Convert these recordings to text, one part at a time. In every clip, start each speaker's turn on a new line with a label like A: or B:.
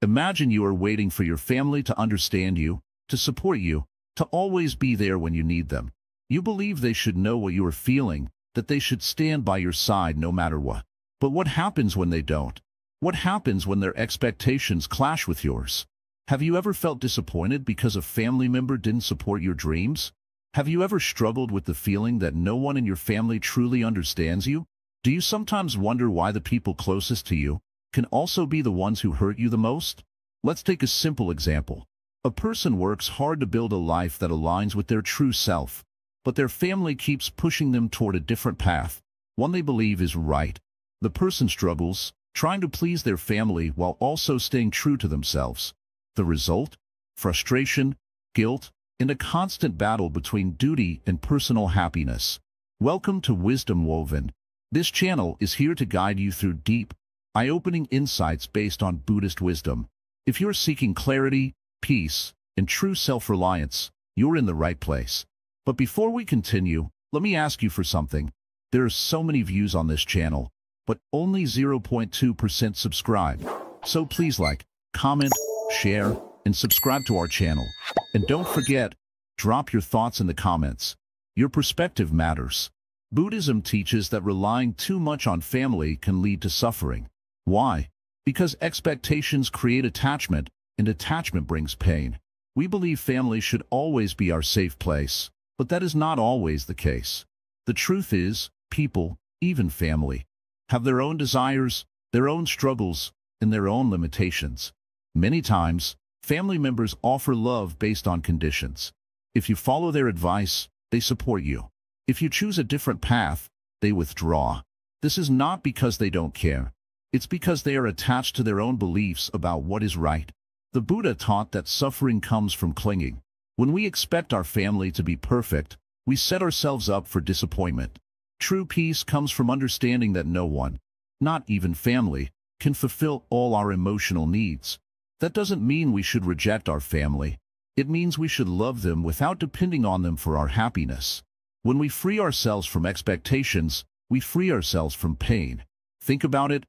A: Imagine you are waiting for your family to understand you, to support you, to always be there when you need them. You believe they should know what you are feeling, that they should stand by your side no matter what. But what happens when they don't? What happens when their expectations clash with yours? Have you ever felt disappointed because a family member didn't support your dreams? Have you ever struggled with the feeling that no one in your family truly understands you? Do you sometimes wonder why the people closest to you can also be the ones who hurt you the most? Let's take a simple example. A person works hard to build a life that aligns with their true self, but their family keeps pushing them toward a different path, one they believe is right. The person struggles, trying to please their family while also staying true to themselves. The result? Frustration, guilt, and a constant battle between duty and personal happiness. Welcome to Wisdom Woven. This channel is here to guide you through deep, eye-opening insights based on Buddhist wisdom. If you're seeking clarity, peace, and true self-reliance, you're in the right place. But before we continue, let me ask you for something. There are so many views on this channel, but only 0.2% subscribe. So please like, comment, share, and subscribe to our channel. And don't forget, drop your thoughts in the comments. Your perspective matters. Buddhism teaches that relying too much on family can lead to suffering. Why? Because expectations create attachment, and attachment brings pain. We believe family should always be our safe place, but that is not always the case. The truth is, people, even family, have their own desires, their own struggles, and their own limitations. Many times, family members offer love based on conditions. If you follow their advice, they support you. If you choose a different path, they withdraw. This is not because they don't care. It's because they are attached to their own beliefs about what is right. The Buddha taught that suffering comes from clinging. When we expect our family to be perfect, we set ourselves up for disappointment. True peace comes from understanding that no one, not even family, can fulfill all our emotional needs. That doesn't mean we should reject our family. It means we should love them without depending on them for our happiness. When we free ourselves from expectations, we free ourselves from pain. Think about it.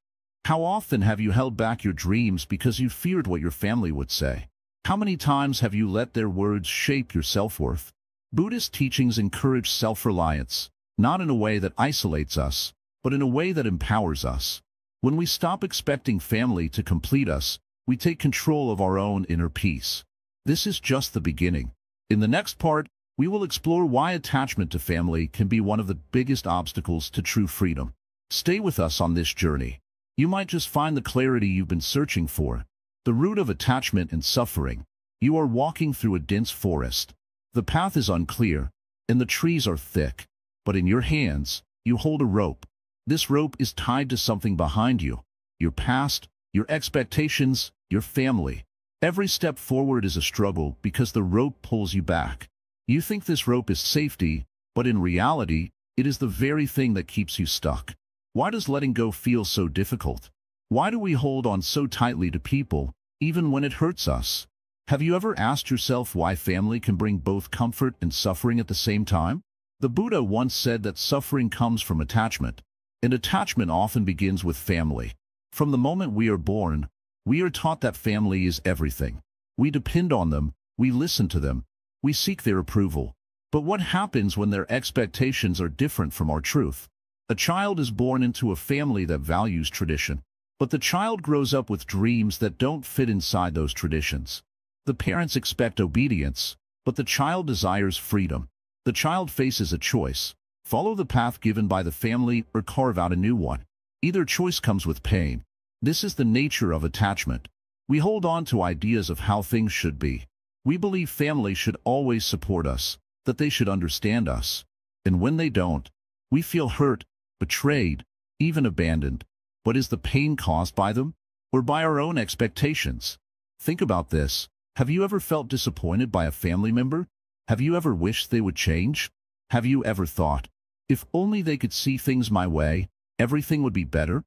A: How often have you held back your dreams because you feared what your family would say? How many times have you let their words shape your self-worth? Buddhist teachings encourage self-reliance, not in a way that isolates us, but in a way that empowers us. When we stop expecting family to complete us, we take control of our own inner peace. This is just the beginning. In the next part, we will explore why attachment to family can be one of the biggest obstacles to true freedom. Stay with us on this journey. You might just find the clarity you've been searching for. The root of attachment and suffering. You are walking through a dense forest. The path is unclear, and the trees are thick. But in your hands, you hold a rope. This rope is tied to something behind you. Your past, your expectations, your family. Every step forward is a struggle because the rope pulls you back. You think this rope is safety, but in reality, it is the very thing that keeps you stuck. Why does letting go feel so difficult? Why do we hold on so tightly to people, even when it hurts us? Have you ever asked yourself why family can bring both comfort and suffering at the same time? The Buddha once said that suffering comes from attachment, and attachment often begins with family. From the moment we are born, we are taught that family is everything. We depend on them, we listen to them, we seek their approval. But what happens when their expectations are different from our truth? A child is born into a family that values tradition, but the child grows up with dreams that don't fit inside those traditions. The parents expect obedience, but the child desires freedom. The child faces a choice: follow the path given by the family or carve out a new one. Either choice comes with pain. This is the nature of attachment. We hold on to ideas of how things should be. We believe family should always support us, that they should understand us. And when they don't, we feel hurt, betrayed, even abandoned. But is the pain caused by them, or by our own expectations? Think about this. Have you ever felt disappointed by a family member? Have you ever wished they would change? Have you ever thought, if only they could see things my way, everything would be better?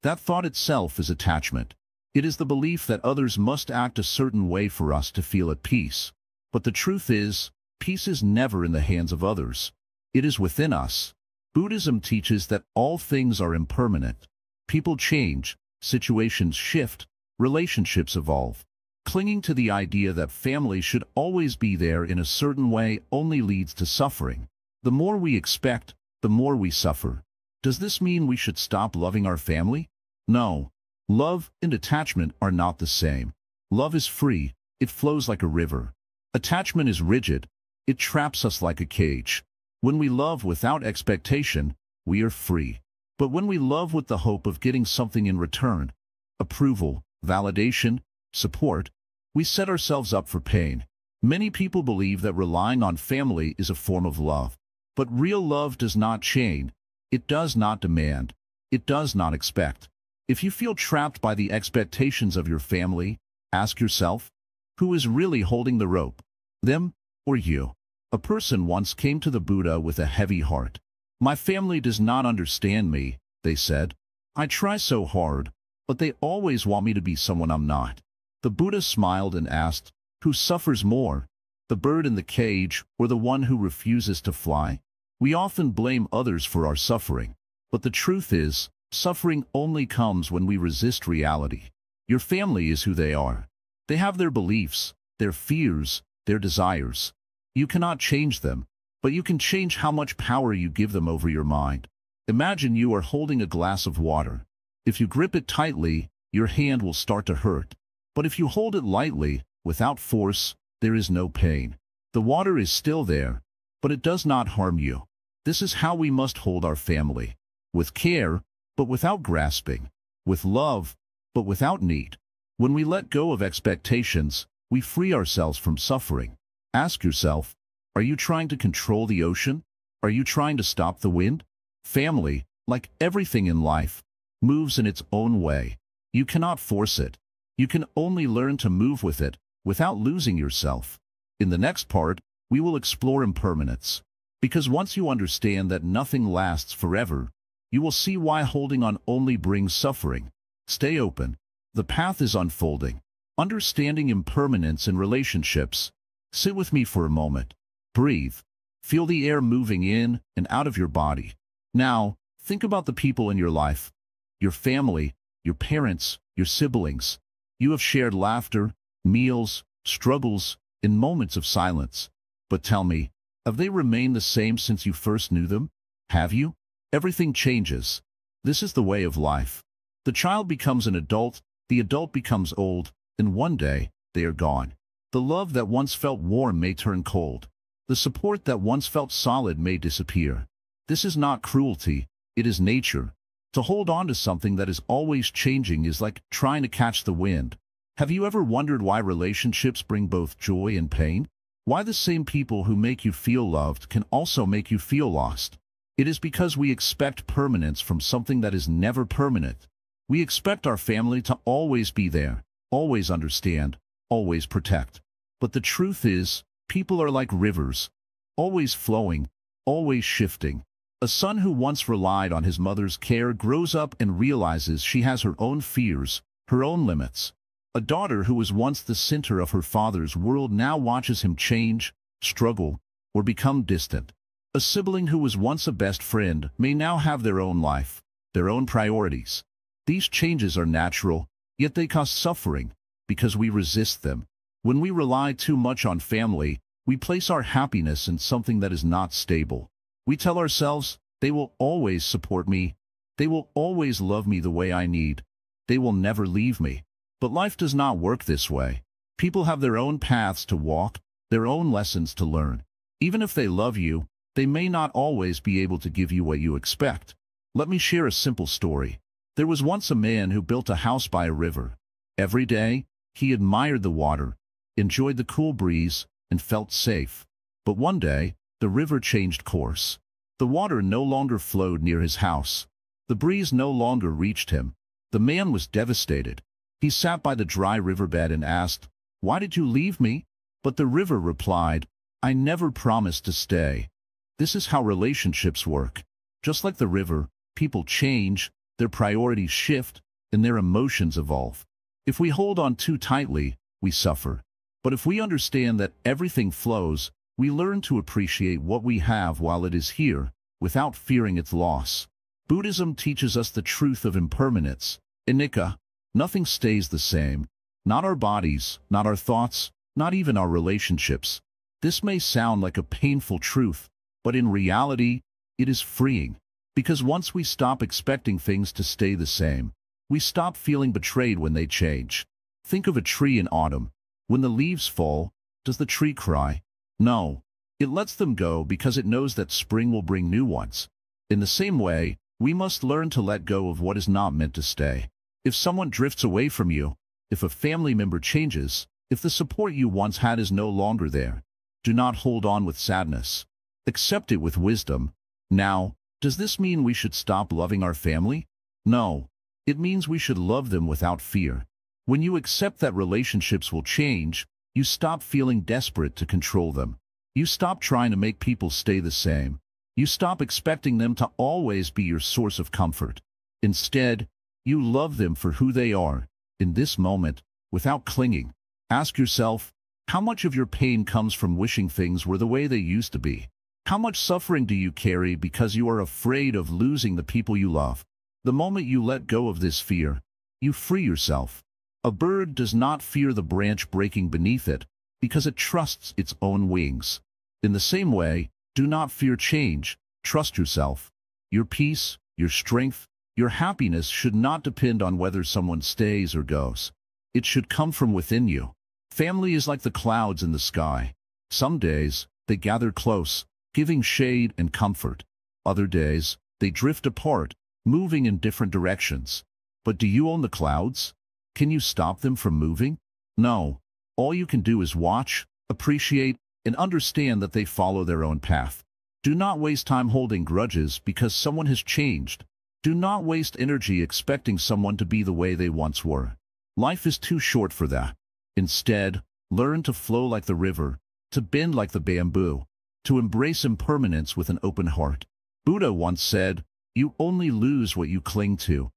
A: That thought itself is attachment. It is the belief that others must act a certain way for us to feel at peace. But the truth is, peace is never in the hands of others. It is within us. Buddhism teaches that all things are impermanent. People change, situations shift, relationships evolve. Clinging to the idea that family should always be there in a certain way only leads to suffering. The more we expect, the more we suffer. Does this mean we should stop loving our family? No. Love and attachment are not the same. Love is free. It flows like a river. Attachment is rigid. It traps us like a cage. When we love without expectation, we are free. But when we love with the hope of getting something in return, approval, validation, support, we set ourselves up for pain. Many people believe that relying on family is a form of love. But real love does not chain. It does not demand. It does not expect. If you feel trapped by the expectations of your family, ask yourself, who is really holding the rope? Them or you? A person once came to the Buddha with a heavy heart. My family does not understand me, they said. I try so hard, but they always want me to be someone I'm not. The Buddha smiled and asked, who suffers more, the bird in the cage or the one who refuses to fly? We often blame others for our suffering, but the truth is, suffering only comes when we resist reality. Your family is who they are. They have their beliefs, their fears, their desires. You cannot change them, but you can change how much power you give them over your mind. Imagine you are holding a glass of water. If you grip it tightly, your hand will start to hurt. But if you hold it lightly, without force, there is no pain. The water is still there, but it does not harm you. This is how we must hold our family. With care, but without grasping. With love, but without need. When we let go of expectations, we free ourselves from suffering. Ask yourself, are you trying to control the ocean? Are you trying to stop the wind? Family, like everything in life, moves in its own way. You cannot force it. You can only learn to move with it, without losing yourself. In the next part, we will explore impermanence. Because once you understand that nothing lasts forever, you will see why holding on only brings suffering. Stay open. The path is unfolding. Understanding impermanence in relationships. Sit with me for a moment. Breathe. Feel the air moving in and out of your body. Now, think about the people in your life. Your family, your parents, your siblings. You have shared laughter, meals, struggles, and moments of silence. But tell me, have they remained the same since you first knew them? Have you? Everything changes. This is the way of life. The child becomes an adult, the adult becomes old, and one day, they are gone. The love that once felt warm may turn cold. The support that once felt solid may disappear. This is not cruelty, it is nature. To hold on to something that is always changing is like trying to catch the wind. Have you ever wondered why relationships bring both joy and pain? Why the same people who make you feel loved can also make you feel lost? It is because we expect permanence from something that is never permanent. We expect our family to always be there, always understand, always protect. But the truth is, people are like rivers, always flowing, always shifting. A son who once relied on his mother's care grows up and realizes she has her own fears, her own limits. A daughter who was once the center of her father's world now watches him change, struggle, or become distant. A sibling who was once a best friend may now have their own life, their own priorities. These changes are natural, yet they cause suffering, because we resist them. When we rely too much on family, we place our happiness in something that is not stable. We tell ourselves, they will always support me. They will always love me the way I need. They will never leave me. But life does not work this way. People have their own paths to walk, their own lessons to learn. Even if they love you, they may not always be able to give you what you expect. Let me share a simple story. There was once a man who built a house by a river. Every day, he admired the water, enjoyed the cool breeze, and felt safe. But one day, the river changed course. The water no longer flowed near his house. The breeze no longer reached him. The man was devastated. He sat by the dry riverbed and asked, "Why did you leave me?" But the river replied, "I never promised to stay." This is how relationships work. Just like the river, people change, their priorities shift, and their emotions evolve. If we hold on too tightly, we suffer. But if we understand that everything flows, we learn to appreciate what we have while it is here, without fearing its loss. Buddhism teaches us the truth of impermanence, anicca. Nothing stays the same. Not our bodies, not our thoughts, not even our relationships. This may sound like a painful truth, but in reality, it is freeing. Because once we stop expecting things to stay the same, we stop feeling betrayed when they change. Think of a tree in autumn. When the leaves fall, does the tree cry? No. It lets them go because it knows that spring will bring new ones. In the same way, we must learn to let go of what is not meant to stay. If someone drifts away from you, if a family member changes, if the support you once had is no longer there, do not hold on with sadness. Accept it with wisdom. Now, does this mean we should stop loving our family? No. It means we should love them without fear. When you accept that relationships will change, you stop feeling desperate to control them. You stop trying to make people stay the same. You stop expecting them to always be your source of comfort. Instead, you love them for who they are, in this moment, without clinging. Ask yourself, how much of your pain comes from wishing things were the way they used to be? How much suffering do you carry because you are afraid of losing the people you love? The moment you let go of this fear, you free yourself. A bird does not fear the branch breaking beneath it because it trusts its own wings. In the same way, do not fear change. Trust yourself. Your peace, your strength, your happiness should not depend on whether someone stays or goes. It should come from within you. Family is like the clouds in the sky. Some days, they gather close, giving shade and comfort. Other days, they drift apart, moving in different directions. But do you own the clouds? Can you stop them from moving? No. All you can do is watch, appreciate, and understand that they follow their own path. Do not waste time holding grudges because someone has changed. Do not waste energy expecting someone to be the way they once were. Life is too short for that. Instead, learn to flow like the river, to bend like the bamboo, to embrace impermanence with an open heart. Buddha once said, "You only lose what you cling to."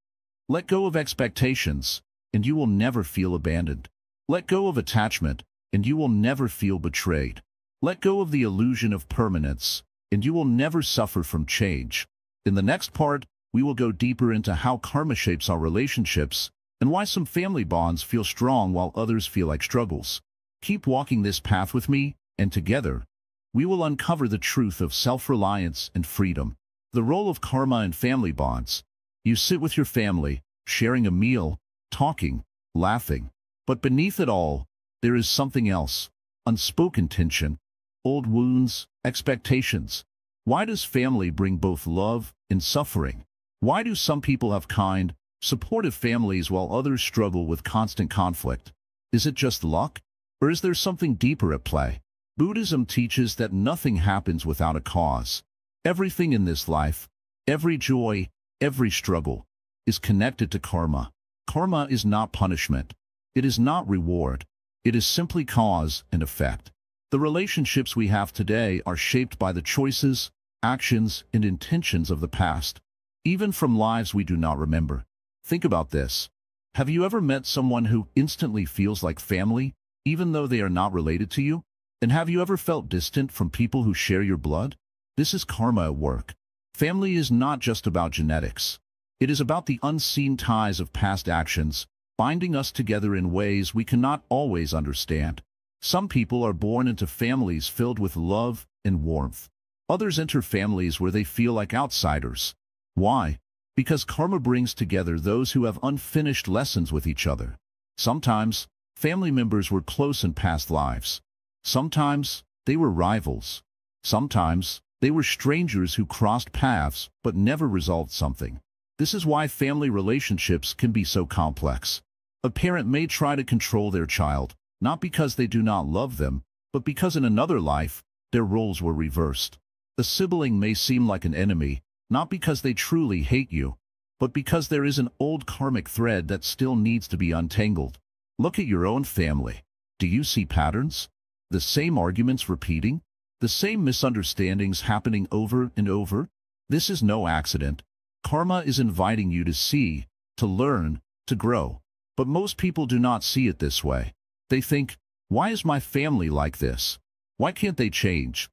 A: Let go of expectations, and you will never feel abandoned. Let go of attachment, and you will never feel betrayed. Let go of the illusion of permanence, and you will never suffer from change. In the next part, we will go deeper into how karma shapes our relationships and why some family bonds feel strong while others feel like struggles. Keep walking this path with me, and together, we will uncover the truth of self-reliance and freedom. The role of karma in family bonds. You sit with your family, sharing a meal, talking, laughing. But beneath it all, there is something else. Unspoken tension, old wounds, expectations. Why does family bring both love and suffering? Why do some people have kind, supportive families while others struggle with constant conflict? Is it just luck? Or is there something deeper at play? Buddhism teaches that nothing happens without a cause. Everything in this life, every joy, every struggle, is connected to karma. Karma is not punishment. It is not reward. It is simply cause and effect. The relationships we have today are shaped by the choices, actions, and intentions of the past, even from lives we do not remember. Think about this. Have you ever met someone who instantly feels like family, even though they are not related to you? And have you ever felt distant from people who share your blood? This is karma at work. Family is not just about genetics. It is about the unseen ties of past actions, binding us together in ways we cannot always understand. Some people are born into families filled with love and warmth. Others enter families where they feel like outsiders. Why? Because karma brings together those who have unfinished lessons with each other. Sometimes, family members were close in past lives. Sometimes, they were rivals. Sometimes, they were strangers who crossed paths but never resolved something. This is why family relationships can be so complex. A parent may try to control their child, not because they do not love them, but because in another life, their roles were reversed. A sibling may seem like an enemy, not because they truly hate you, but because there is an old karmic thread that still needs to be untangled. Look at your own family. Do you see patterns? The same arguments repeating? The same misunderstandings happening over and over? This is no accident. Karma is inviting you to see, to learn, to grow. But most people do not see it this way. They think, why is my family like this? Why can't they change?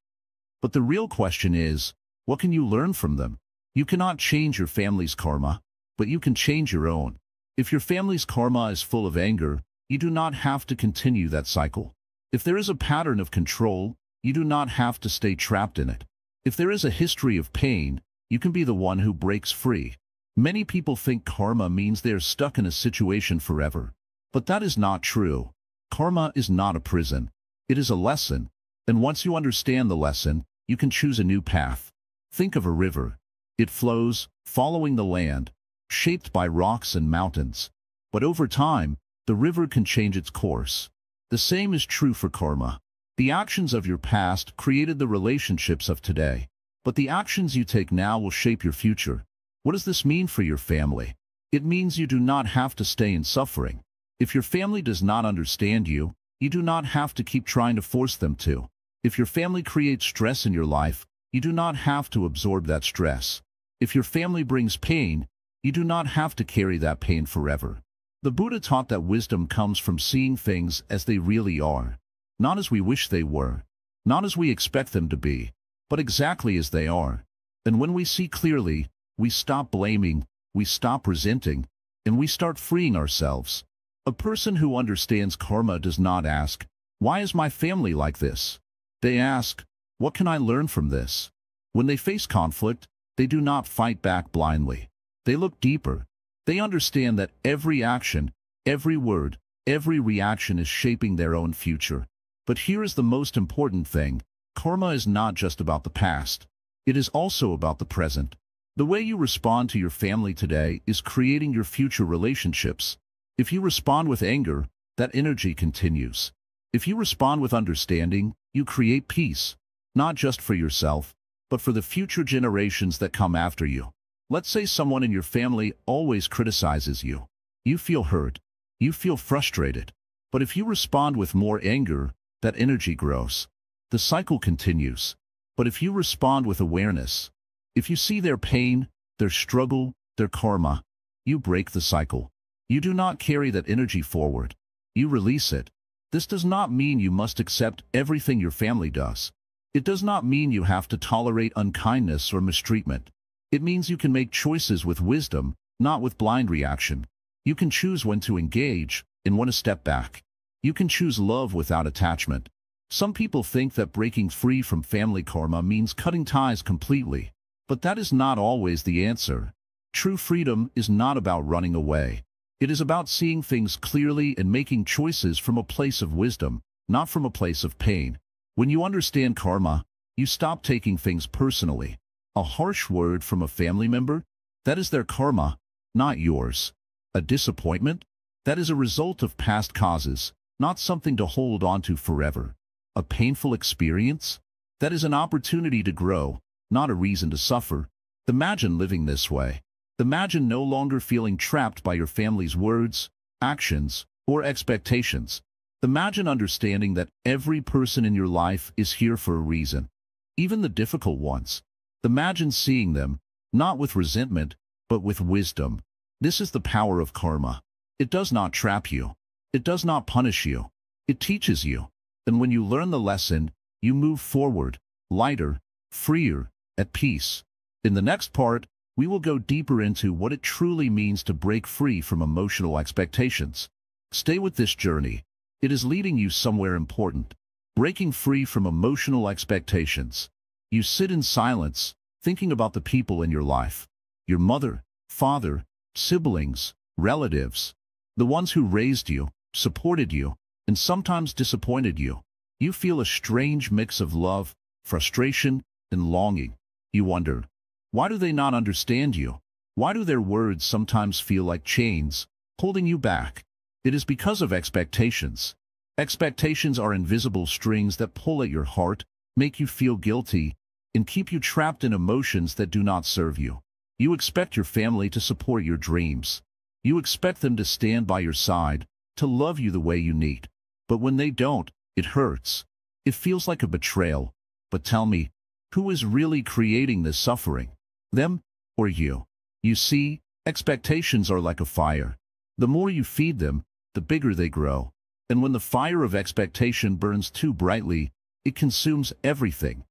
A: But the real question is, what can you learn from them? You cannot change your family's karma, but you can change your own. If your family's karma is full of anger, you do not have to continue that cycle. If there is a pattern of control, you do not have to stay trapped in it. If there is a history of pain, you can be the one who breaks free. Many people think karma means they are stuck in a situation forever. But that is not true. Karma is not a prison. It is a lesson. And once you understand the lesson, you can choose a new path. Think of a river. It flows, following the land, shaped by rocks and mountains. But over time, the river can change its course. The same is true for karma. The actions of your past created the relationships of today. But the actions you take now will shape your future. What does this mean for your family? It means you do not have to stay in suffering. If your family does not understand you, you do not have to keep trying to force them to. If your family creates stress in your life, you do not have to absorb that stress. If your family brings pain, you do not have to carry that pain forever. The Buddha taught that wisdom comes from seeing things as they really are, not as we wish they were, not as we expect them to be, but exactly as they are. And when we see clearly, we stop blaming, we stop resenting, and we start freeing ourselves. A person who understands karma does not ask, "Why is my family like this?" They ask, "What can I learn from this?" When they face conflict, they do not fight back blindly. They look deeper. They understand that every action, every word, every reaction is shaping their own future. But here is the most important thing. Karma is not just about the past. It is also about the present. The way you respond to your family today is creating your future relationships. If you respond with anger, that energy continues. If you respond with understanding, you create peace, not just for yourself, but for the future generations that come after you. Let's say someone in your family always criticizes you. You feel hurt. You feel frustrated. But if you respond with more anger, that energy grows. The cycle continues. But if you respond with awareness, if you see their pain, their struggle, their karma, you break the cycle. You do not carry that energy forward. You release it. This does not mean you must accept everything your family does. It does not mean you have to tolerate unkindness or mistreatment. It means you can make choices with wisdom, not with blind reaction. You can choose when to engage and when to step back. You can choose love without attachment. Some people think that breaking free from family karma means cutting ties completely. But that is not always the answer. True freedom is not about running away. It is about seeing things clearly and making choices from a place of wisdom, not from a place of pain. When you understand karma, you stop taking things personally. A harsh word from a family member? That is their karma, not yours. A disappointment? That is a result of past causes, not something to hold on to forever. A painful experience? That is an opportunity to grow, not a reason to suffer. Imagine living this way. Imagine no longer feeling trapped by your family's words, actions, or expectations. Imagine understanding that every person in your life is here for a reason, even the difficult ones. Imagine seeing them, not with resentment, but with wisdom. This is the power of karma. It does not trap you. It does not punish you. It teaches you. And when you learn the lesson, you move forward, lighter, freer, at peace. In the next part, we will go deeper into what it truly means to break free from emotional expectations. Stay with this journey. It is leading you somewhere important. Breaking free from emotional expectations. You sit in silence, thinking about the people in your life. Your mother, father, siblings, relatives. The ones who raised you, supported you, and sometimes disappointed you. You feel a strange mix of love, frustration, and longing. You wonder, why do they not understand you? Why do their words sometimes feel like chains, holding you back? It is because of expectations. Expectations are invisible strings that pull at your heart, make you feel guilty, and keep you trapped in emotions that do not serve you. You expect your family to support your dreams. You expect them to stand by your side, to love you the way you need. But when they don't, it hurts. It feels like a betrayal. But tell me, who is really creating this suffering? Them or you? You see, expectations are like a fire. The more you feed them, the bigger they grow. And when the fire of expectation burns too brightly, it consumes everything.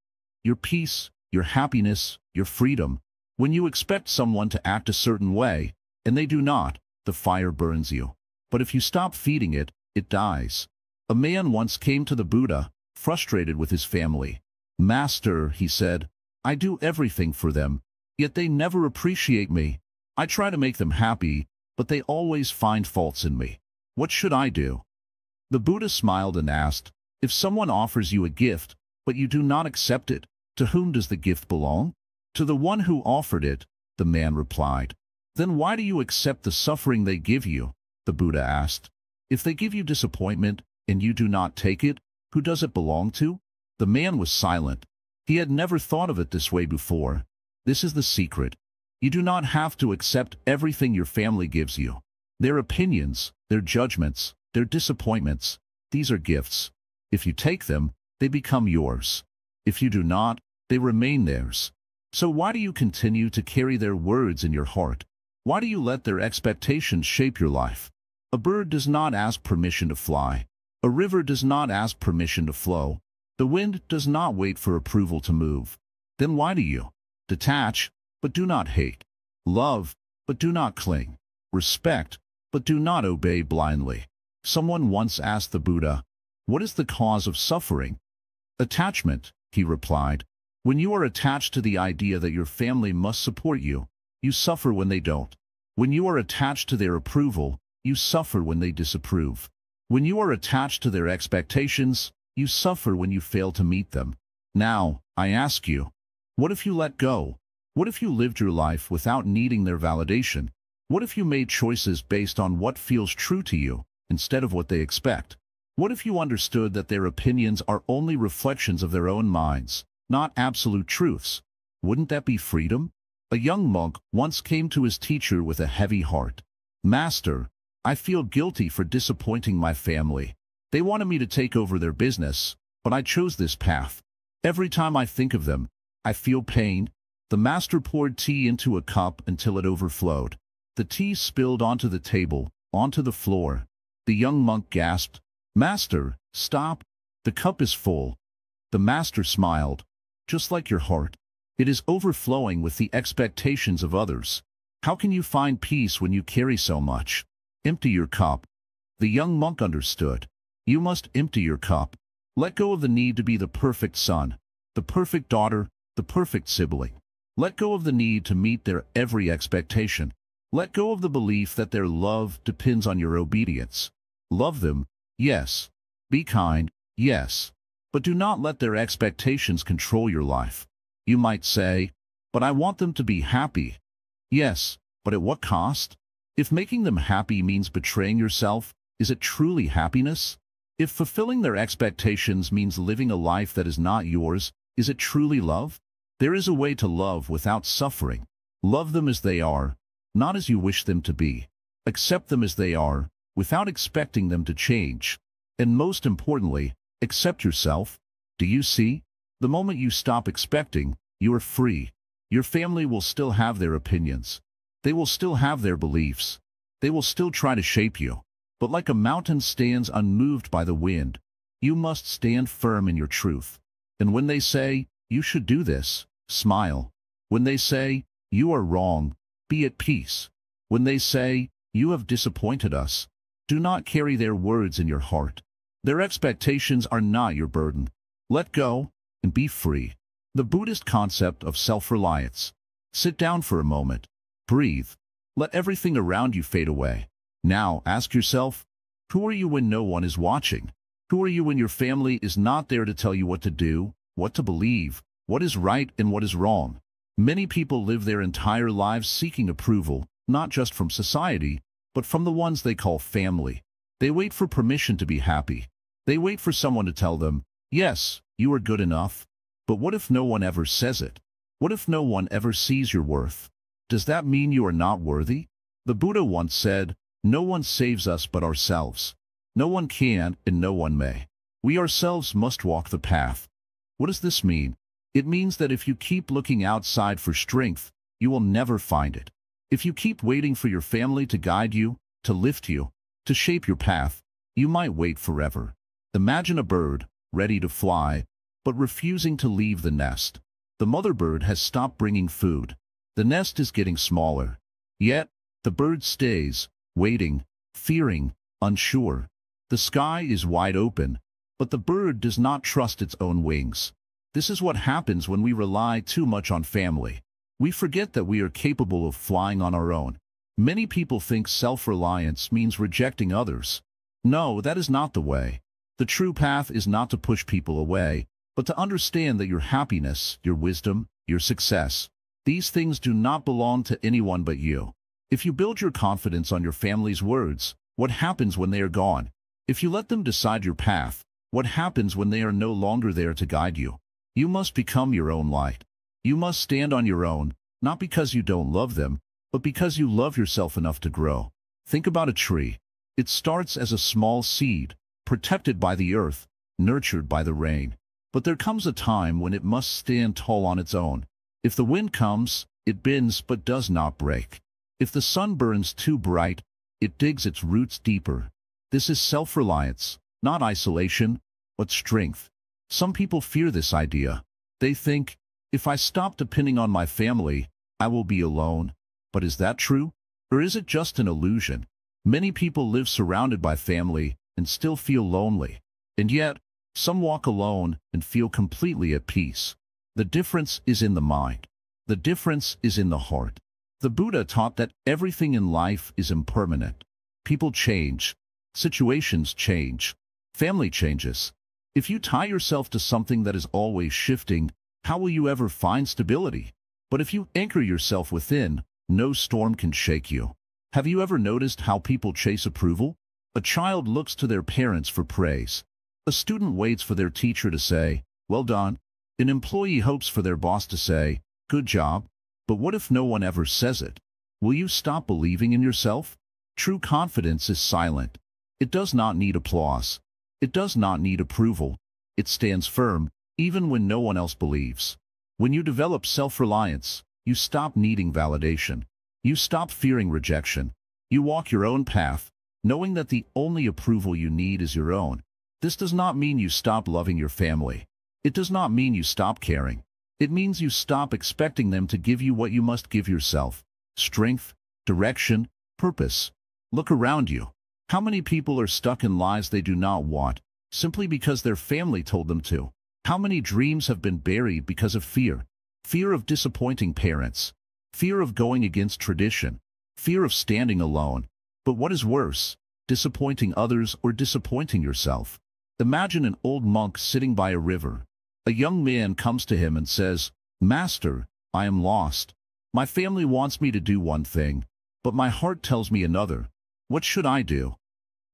A: Your peace, your happiness, your freedom. When you expect someone to act a certain way, and they do not, the fire burns you. But if you stop feeding it, it dies. A man once came to the Buddha, frustrated with his family. "Master," he said, "I do everything for them, yet they never appreciate me. I try to make them happy, but they always find faults in me. What should I do?" The Buddha smiled and asked, "If someone offers you a gift, but you do not accept it, to whom does the gift belong?" "To the one who offered it," the man replied. "Then why do you accept the suffering they give you?" the Buddha asked. "If they give you disappointment, and you do not take it, who does it belong to?" The man was silent. He had never thought of it this way before. This is the secret. You do not have to accept everything your family gives you. Their opinions, their judgments, their disappointments, these are gifts. If you take them, they become yours. If you do not, they remain theirs. So why do you continue to carry their words in your heart? Why do you let their expectations shape your life? A bird does not ask permission to fly. A river does not ask permission to flow. The wind does not wait for approval to move. Then why do you? Detach, but do not hate. Love, but do not cling. Respect, but do not obey blindly. Someone once asked the Buddha, "What is the cause of suffering?" "Attachment," he replied. "When you are attached to the idea that your family must support you, you suffer when they don't. When you are attached to their approval, you suffer when they disapprove. When you are attached to their expectations, you suffer when you fail to meet them. Now, I ask you, what if you let go? What if you lived your life without needing their validation? What if you made choices based on what feels true to you, instead of what they expect? What if you understood that their opinions are only reflections of their own minds, not absolute truths? Wouldn't that be freedom?" A young monk once came to his teacher with a heavy heart. "Master, I feel guilty for disappointing my family. They wanted me to take over their business, but I chose this path. Every time I think of them, I feel pain." The master poured tea into a cup until it overflowed. The tea spilled onto the table, onto the floor. The young monk gasped, "Master, stop. The cup is full." The master smiled. "Just like your heart. It is overflowing with the expectations of others. How can you find peace when you carry so much? Empty your cup." The young monk understood. You must empty your cup. Let go of the need to be the perfect son, the perfect daughter, the perfect sibling. Let go of the need to meet their every expectation. Let go of the belief that their love depends on your obedience. Love them, yes. Be kind, yes. But do not let their expectations control your life. You might say, "But I want them to be happy." Yes, but at what cost? If making them happy means betraying yourself, is it truly happiness? If fulfilling their expectations means living a life that is not yours, is it truly love? There is a way to love without suffering. Love them as they are, not as you wish them to be. Accept them as they are, without expecting them to change. And most importantly, accept yourself. Do you see? The moment you stop expecting, you are free. Your family will still have their opinions. They will still have their beliefs. They will still try to shape you. But like a mountain stands unmoved by the wind, you must stand firm in your truth. And when they say, "You should do this," smile. When they say, "You are wrong," be at peace. When they say, "You have disappointed us," do not carry their words in your heart. Their expectations are not your burden. Let go and be free. The Buddhist concept of self-reliance. Sit down for a moment. Breathe. Let everything around you fade away. Now ask yourself, who are you when no one is watching? Who are you when your family is not there to tell you what to do, what to believe, what is right and what is wrong? Many people live their entire lives seeking approval, not just from society, but from the ones they call family. They wait for permission to be happy. They wait for someone to tell them, "Yes, you are good enough." But what if no one ever says it? What if no one ever sees your worth? Does that mean you are not worthy? The Buddha once said, "No one saves us but ourselves. No one can and no one may. We ourselves must walk the path." What does this mean? It means that if you keep looking outside for strength, you will never find it. If you keep waiting for your family to guide you, to lift you, to shape your path, you might wait forever. Imagine a bird, ready to fly, but refusing to leave the nest. The mother bird has stopped bringing food. The nest is getting smaller. Yet, the bird stays, waiting, fearing, unsure. The sky is wide open, but the bird does not trust its own wings. This is what happens when we rely too much on family. We forget that we are capable of flying on our own. Many people think self-reliance means rejecting others. No, that is not the way. The true path is not to push people away, but to understand that your happiness, your wisdom, your success, these things do not belong to anyone but you. If you build your confidence on your family's words, what happens when they are gone? If you let them decide your path, what happens when they are no longer there to guide you? You must become your own light. You must stand on your own, not because you don't love them, but because you love yourself enough to grow. Think about a tree. It starts as a small seed, protected by the earth, nurtured by the rain. But there comes a time when it must stand tall on its own. If the wind comes, it bends but does not break. If the sun burns too bright, it digs its roots deeper. This is self-reliance, not isolation, but strength. Some people fear this idea. They think, if I stop depending on my family, I will be alone. But is that true? Or is it just an illusion? Many people live surrounded by family and still feel lonely. And yet, some walk alone and feel completely at peace. The difference is in the mind. The difference is in the heart. The Buddha taught that everything in life is impermanent. People change. Situations change. Family changes. If you tie yourself to something that is always shifting, how will you ever find stability? But if you anchor yourself within, no storm can shake you. Have you ever noticed how people chase approval? A child looks to their parents for praise. A student waits for their teacher to say, "Well done." An employee hopes for their boss to say, "Good job." But what if no one ever says it? Will you stop believing in yourself? True confidence is silent. It does not need applause. It does not need approval. It stands firm, even when no one else believes. When you develop self-reliance, you stop needing validation. You stop fearing rejection. You walk your own path, knowing that the only approval you need is your own. This does not mean you stop loving your family. It does not mean you stop caring. It means you stop expecting them to give you what you must give yourself: strength, direction, purpose. Look around you. How many people are stuck in lives they do not want, simply because their family told them to? How many dreams have been buried because of fear? Fear of disappointing parents. Fear of going against tradition. Fear of standing alone. But what is worse, disappointing others or disappointing yourself? Imagine an old monk sitting by a river. A young man comes to him and says, "Master, I am lost. My family wants me to do one thing, but my heart tells me another. What should I do?"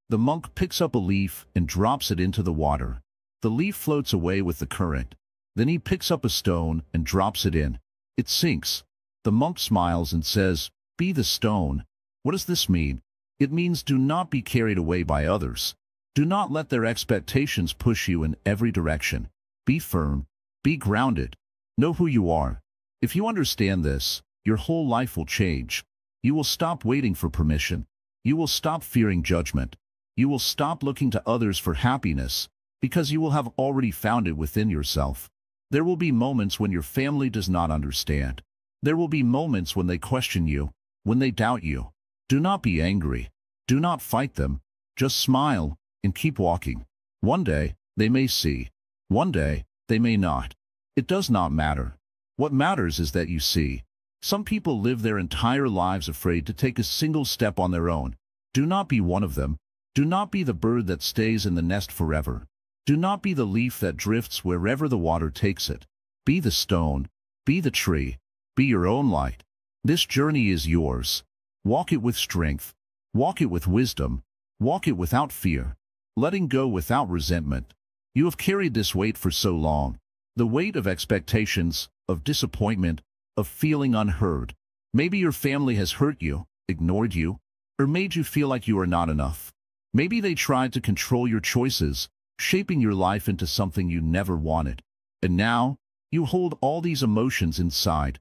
A: The monk picks up a leaf and drops it into the water. The leaf floats away with the current. Then he picks up a stone and drops it in. It sinks. The monk smiles and says, "Be the stone." What does this mean? It means do not be carried away by others. Do not let their expectations push you in every direction. Be firm. Be grounded. Know who you are. If you understand this, your whole life will change. You will stop waiting for permission. You will stop fearing judgment. You will stop looking to others for happiness, because you will have already found it within yourself. There will be moments when your family does not understand. There will be moments when they question you, when they doubt you. Do not be angry. Do not fight them. Just smile and keep walking. One day, they may see. One day, they may not. It does not matter. What matters is that you see. Some people live their entire lives afraid to take a single step on their own. Do not be one of them. Do not be the bird that stays in the nest forever. Do not be the leaf that drifts wherever the water takes it. Be the stone. Be the tree. Be your own light. This journey is yours. Walk it with strength. Walk it with wisdom. Walk it without fear. Letting go without resentment. You have carried this weight for so long. The weight of expectations, of disappointment, of feeling unheard. Maybe your family has hurt you, ignored you, or made you feel like you are not enough. Maybe they tried to control your choices, shaping your life into something you never wanted. And now, you hold all these emotions inside.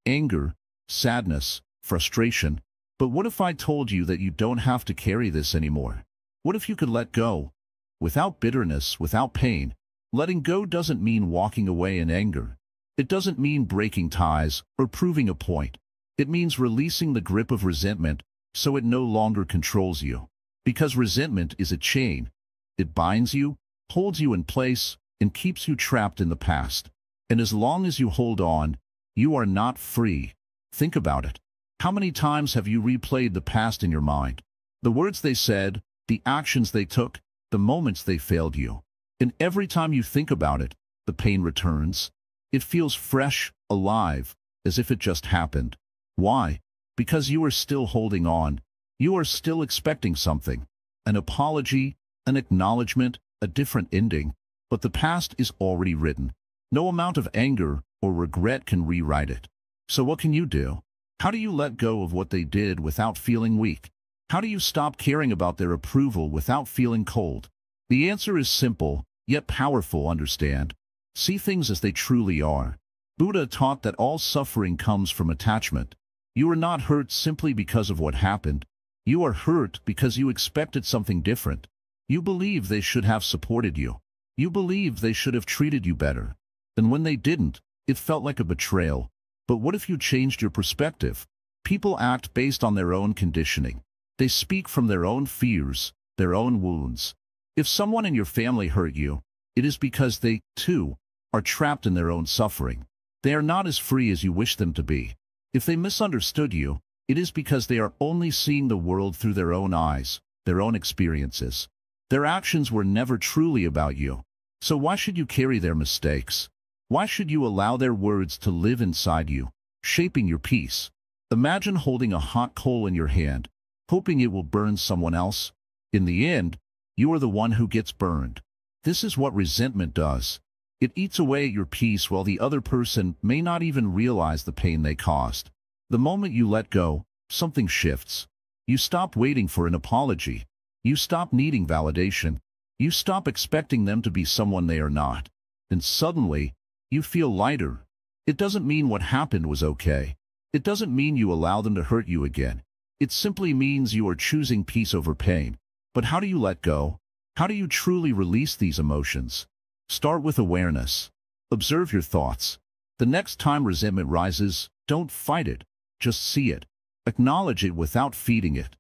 A: Anger, sadness, frustration. But what if I told you that you don't have to carry this anymore? What if you could let go? Without bitterness, without pain. Letting go doesn't mean walking away in anger. It doesn't mean breaking ties or proving a point. It means releasing the grip of resentment, so it no longer controls you. Because resentment is a chain. It binds you, holds you in place, and keeps you trapped in the past. And as long as you hold on, you are not free. Think about it. How many times have you replayed the past in your mind? The words they said, the actions they took, the moments they failed you. And every time you think about it, the pain returns. It feels fresh, alive, as if it just happened. Why? Because you are still holding on. You are still expecting something. An apology, an acknowledgement, a different ending. But the past is already written. No amount of anger or regret can rewrite it. So what can you do? How do you let go of what they did without feeling weak? How do you stop caring about their approval without feeling cold? The answer is simple, yet powerful, understand. See things as they truly are. Buddha taught that all suffering comes from attachment. You are not hurt simply because of what happened. You are hurt because you expected something different. You believe they should have supported you. You believe they should have treated you better. And when they didn't, it felt like a betrayal. But what if you changed your perspective? People act based on their own conditioning. They speak from their own fears, their own wounds. If someone in your family hurt you, it is because they, too, are trapped in their own suffering. They are not as free as you wish them to be. If they misunderstood you, it is because they are only seeing the world through their own eyes, their own experiences. Their actions were never truly about you. So why should you carry their mistakes? Why should you allow their words to live inside you, shaping your peace? Imagine holding a hot coal in your hand, hoping it will burn someone else. In the end, you are the one who gets burned. This is what resentment does. It eats away at your peace while the other person may not even realize the pain they caused. The moment you let go, something shifts. You stop waiting for an apology. You stop needing validation. You stop expecting them to be someone they are not. And suddenly, you feel lighter. It doesn't mean what happened was okay. It doesn't mean you allow them to hurt you again. It simply means you are choosing peace over pain. But how do you let go? How do you truly release these emotions? Start with awareness. Observe your thoughts. The next time resentment rises, don't fight it. Just see it. Acknowledge it without feeding it.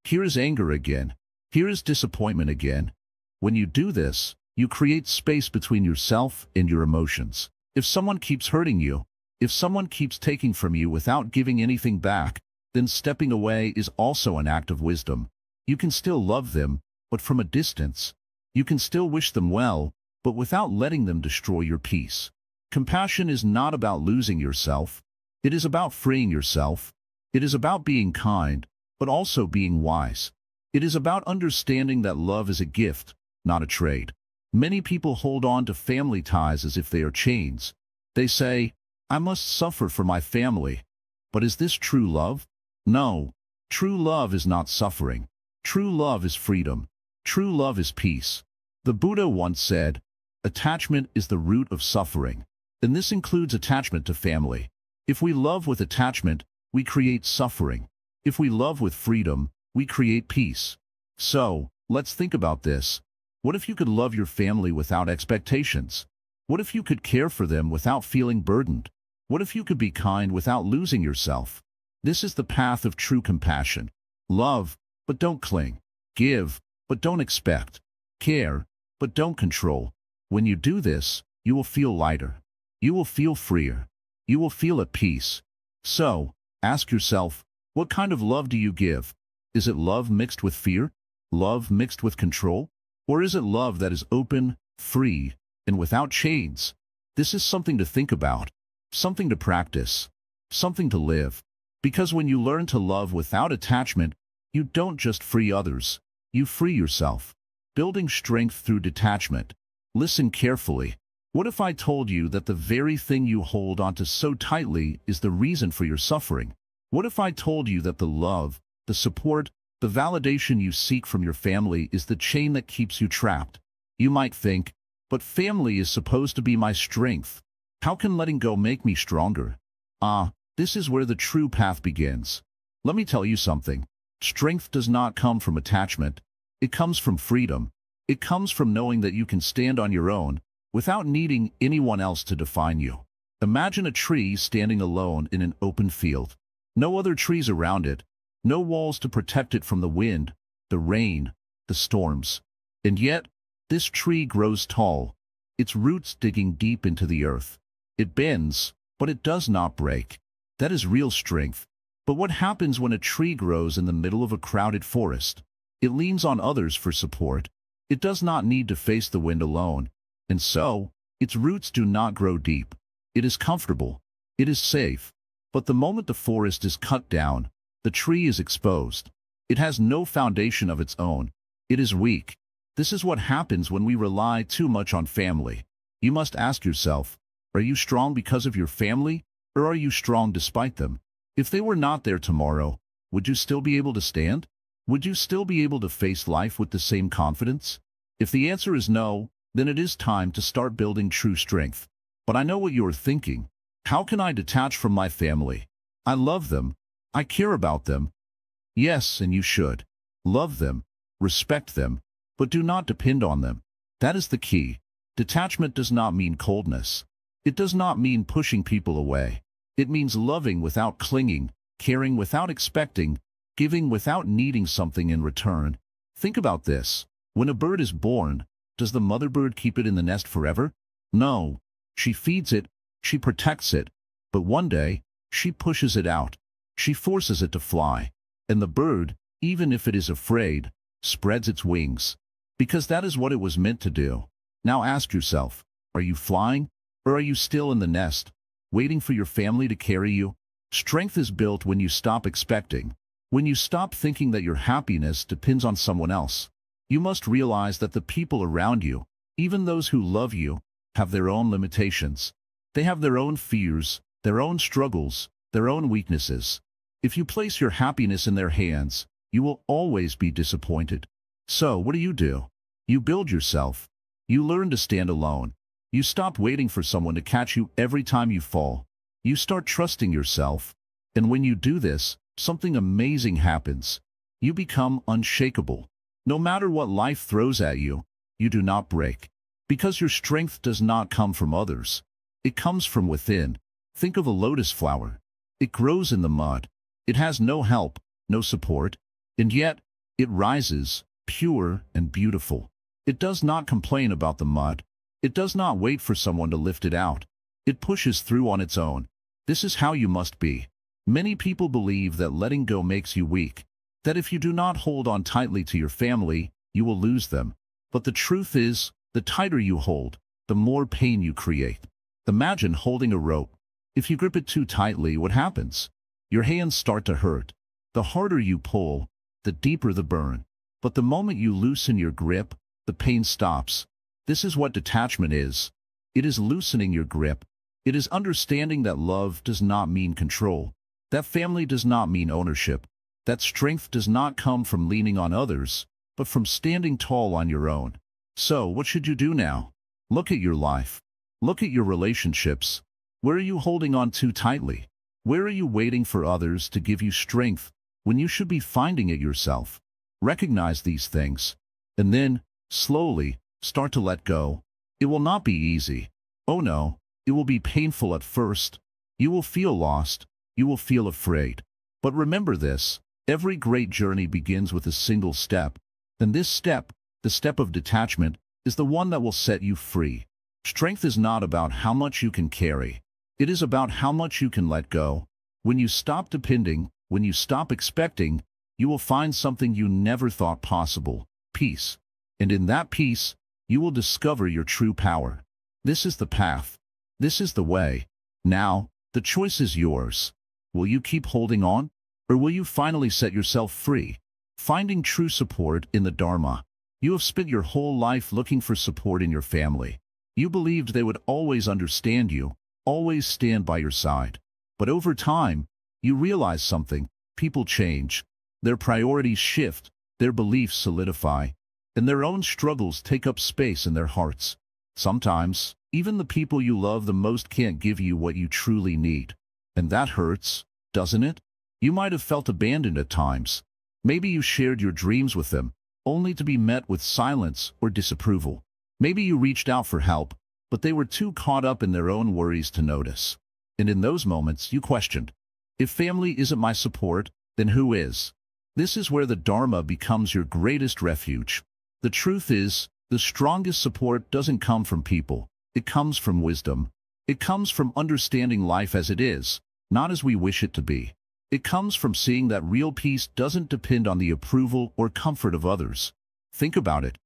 A: Here is anger again. Here is disappointment again. When you do this, you create space between yourself and your emotions. If someone keeps hurting you, if someone keeps taking from you without giving anything back, then stepping away is also an act of wisdom. You can still love them, but from a distance. You can still wish them well, but without letting them destroy your peace. Compassion is not about losing yourself. It is about freeing yourself. It is about being kind, but also being wise. It is about understanding that love is a gift, not a trade. Many people hold on to family ties as if they are chains. They say, I must suffer for my family. But is this true love? No. True love is not suffering. True love is freedom. True love is peace. The Buddha once said, attachment is the root of suffering. And this includes attachment to family. If we love with attachment, we create suffering. If we love with freedom, we create peace. So, let's think about this. What if you could love your family without expectations? What if you could care for them without feeling burdened? What if you could be kind without losing yourself? This is the path of true compassion. Love, but don't cling. Give, but don't expect. Care, but don't control. When you do this, you will feel lighter. You will feel freer. You will feel at peace. So, ask yourself, what kind of love do you give? Is it love mixed with fear? Love mixed with control? Or is it love that is open, free, and without chains? This is something to think about, something to practice, something to live. Because when you learn to love without attachment, you don't just free others, you free yourself. Building strength through detachment. Listen carefully. What if I told you that the very thing you hold onto so tightly is the reason for your suffering? What if I told you that the love, the support, the validation you seek from your family is the chain that keeps you trapped? You might think, but family is supposed to be my strength. How can letting go make me stronger? This is where the true path begins. Let me tell you something. Strength does not come from attachment. It comes from freedom. It comes from knowing that you can stand on your own without needing anyone else to define you. Imagine a tree standing alone in an open field. No other trees around it, no walls to protect it from the wind, the rain, the storms. And yet, this tree grows tall, its roots digging deep into the earth. It bends, but it does not break. That is real strength. But what happens when a tree grows in the middle of a crowded forest? It leans on others for support. It does not need to face the wind alone. And so, its roots do not grow deep. It is comfortable. It is safe. But the moment the forest is cut down, the tree is exposed. It has no foundation of its own. It is weak. This is what happens when we rely too much on family. You must ask yourself, are you strong because of your family, or are you strong despite them? If they were not there tomorrow, would you still be able to stand? Would you still be able to face life with the same confidence? If the answer is no, then it is time to start building true strength. But I know what you are thinking. How can I detach from my family? I love them. I care about them. Yes, and you should. Love them, respect them, but do not depend on them. That is the key. Detachment does not mean coldness. It does not mean pushing people away. It means loving without clinging, caring without expecting, giving without needing something in return. Think about this. When a bird is born, does the mother bird keep it in the nest forever? No. She feeds it, she protects it, but one day, she pushes it out. She forces it to fly. And the bird, even if it is afraid, spreads its wings. Because that is what it was meant to do. Now ask yourself, are you flying, or are you still in the nest, waiting for your family to carry you? Strength is built when you stop expecting, when you stop thinking that your happiness depends on someone else. You must realize that the people around you, even those who love you, have their own limitations. They have their own fears, their own struggles, their own weaknesses. If you place your happiness in their hands, you will always be disappointed. So what do? You build yourself. You learn to stand alone. You stop waiting for someone to catch you every time you fall. You start trusting yourself. And when you do this, something amazing happens. You become unshakable. No matter what life throws at you, you do not break. Because your strength does not come from others. It comes from within. Think of a lotus flower. It grows in the mud. It has no help, no support. And yet, it rises, pure and beautiful. It does not complain about the mud. It does not wait for someone to lift it out. It pushes through on its own. This is how you must be. Many people believe that letting go makes you weak, that if you do not hold on tightly to your family, you will lose them. But the truth is, the tighter you hold, the more pain you create. Imagine holding a rope. If you grip it too tightly, what happens? Your hands start to hurt. The harder you pull, the deeper the burn. But the moment you loosen your grip, the pain stops. This is what detachment is. It is loosening your grip. It is understanding that love does not mean control. That family does not mean ownership. That strength does not come from leaning on others, but from standing tall on your own. So, what should you do now? Look at your life. Look at your relationships. Where are you holding on too tightly? Where are you waiting for others to give you strength when you should be finding it yourself? Recognize these things, and then, slowly, start to let go. It will not be easy. Oh no, it will be painful at first. You will feel lost. You will feel afraid. But remember this, every great journey begins with a single step. And this step, the step of detachment, is the one that will set you free. Strength is not about how much you can carry. It is about how much you can let go. When you stop depending, when you stop expecting, you will find something you never thought possible, peace. And in that peace, you will discover your true power. This is the path. This is the way. Now, the choice is yours. Will you keep holding on? Or will you finally set yourself free? Finding true support in the Dharma. You have spent your whole life looking for support in your family. You believed they would always understand you, always stand by your side. But over time, you realize something. People change. Their priorities shift. Their beliefs solidify. And their own struggles take up space in their hearts. Sometimes, even the people you love the most can't give you what you truly need. And that hurts, doesn't it? You might have felt abandoned at times. Maybe you shared your dreams with them, only to be met with silence or disapproval. Maybe you reached out for help, but they were too caught up in their own worries to notice. And in those moments, you questioned, if family isn't my support, then who is? This is where the Dharma becomes your greatest refuge. The truth is, the strongest support doesn't come from people. It comes from wisdom. It comes from understanding life as it is, not as we wish it to be. It comes from seeing that real peace doesn't depend on the approval or comfort of others. Think about it.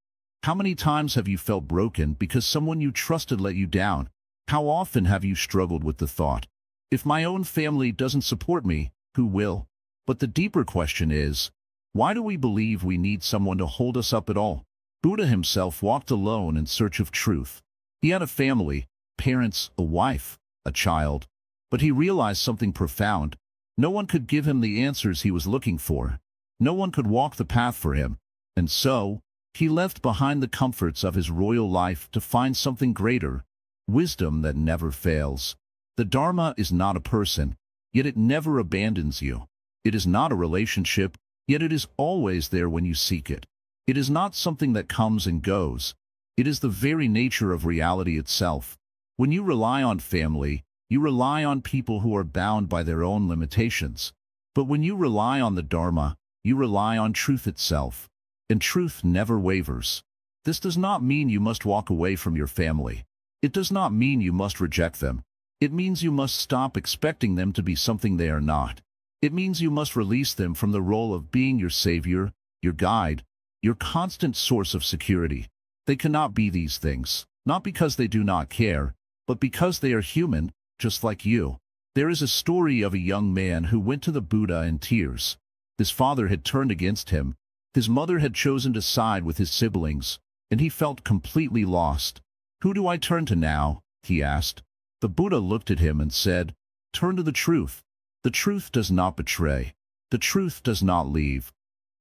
A: How many times have you felt broken because someone you trusted let you down? How often have you struggled with the thought, if my own family doesn't support me, who will? But the deeper question is, why do we believe we need someone to hold us up at all? Buddha himself walked alone in search of truth. He had a family, parents, a wife, a child. But he realized something profound. No one could give him the answers he was looking for. No one could walk the path for him. And so, he left behind the comforts of his royal life to find something greater, wisdom that never fails. The Dharma is not a person, yet it never abandons you. It is not a relationship, yet it is always there when you seek it. It is not something that comes and goes. It is the very nature of reality itself. When you rely on family, you rely on people who are bound by their own limitations. But when you rely on the Dharma, you rely on truth itself. And truth never wavers. This does not mean you must walk away from your family. It does not mean you must reject them. It means you must stop expecting them to be something they are not. It means you must release them from the role of being your savior, your guide, your constant source of security. They cannot be these things, not because they do not care, but because they are human, just like you. There is a story of a young man who went to the Buddha in tears. His father had turned against him. His mother had chosen to side with his siblings, and he felt completely lost. "Who do I turn to now?" he asked. The Buddha looked at him and said, "Turn to the truth. The truth does not betray. The truth does not leave."